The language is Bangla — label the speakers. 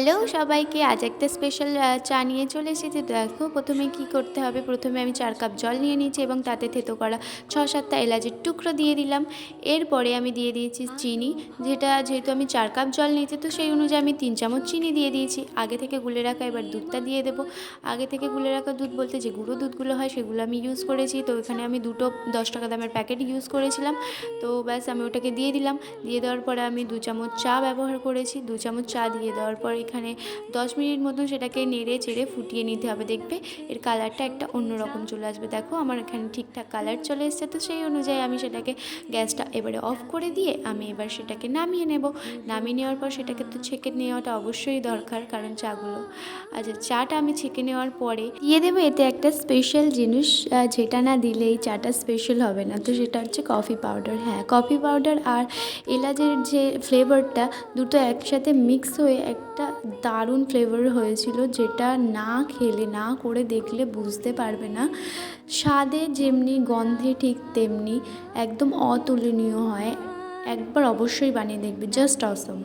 Speaker 1: হ্যালো সবাইকে, আজ একটা স্পেশাল চা নিয়ে চলে এসেছি। দেখো প্রথমে কি করতে হবে। প্রথমে আমি 4 কাপ জল নিয়ে নিয়েছি এবং তাতে থেতো করা 6-7টা এলাচের টুকরো দিয়ে দিলাম। এরপরে আমি দিয়ে দিয়েছি চিনি, যেহেতু আমি 4 কাপ জল নিয়েছি তো সেই অনুযায়ী আমি 3 চামচ চিনি দিয়ে দিয়েছি। আগে থেকে গুলে রাখা এবার দুধটা দিয়ে দেবো। আগে থেকে গুলে রাখা দুধ বলতে যে গুঁড়ো দুধগুলো হয় সেগুলো আমি ইউজ করেছি। তো এখানে আমি দুটো 10 টাকা দামের প্যাকেট ইউজ করেছিলাম। তো ব্যাস আমি ওটাকে দিয়ে দিলাম। দিয়ে দেওয়ার পরে আমি 2 চামচ চা ব্যবহার করেছি। 2 চামচ চা দিয়ে দেওয়ার পর এখানে 10 মিনিট মতন সেটাকে নেড়ে চেড়ে ফুটিয়ে নিতে হবে। দেখবে এর কালারটা একটা অন্যরকম চলে আসবে। দেখো আমার এখানে ঠিকঠাক কালার চলে এসেছে। তো সেই অনুযায়ী আমি সেটাকে গ্যাসটা এবারে অফ করে দিয়ে আমি এবার সেটাকে নামিয়ে নেব। নামিয়ে নেওয়ার পর সেটাকে তো ছেঁকে নেওয়াটা অবশ্যই দরকার, কারণ চাগুলো চাটা আমি ছেঁকে নেওয়ার পরে দিয়ে দেবো এতে একটা স্পেশাল জিনিস, যেটা না দিলে এই চাটা স্পেশাল হবে না। তো সেটা হচ্ছে কফি পাউডার। হ্যাঁ, কফি পাউডার আর এলাচের যে ফ্লেভারটা দুটো একসাথে মিক্স হয়ে একটা দারুণ ফ্লেভার হয়েছিল, যেটা না খেলে না করে দেখলে বুঝতে পারবে না। স্বাদে যেমনি গন্ধে ঠিক তেমনি, একদম অতুলনীয় হয়। একবার অবশ্যই বানিয়ে দেখবে, জাস্ট অসম।